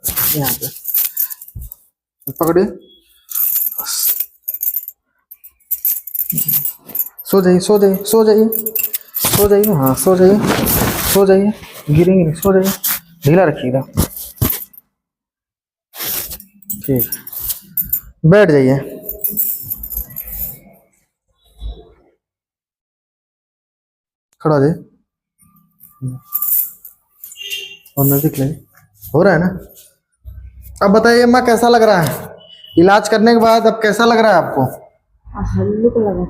यहाँ पे पकड़िए, सो जाइए, सो जाइए, सो जाइए, सो जाइए, हाँ सो जाइए, सो जाइए, गिरेंगे नहीं, सो जाइए, ढीला रखिएगा। ठीक, बैठ जाइए। खड़ा हो जाइए और नजदीक ले, हो रहा है ना? अब बताइए अम्मा कैसा लग रहा है इलाज करने के बाद? अब कैसा लग रहा है आपको? हल्लुक लगा।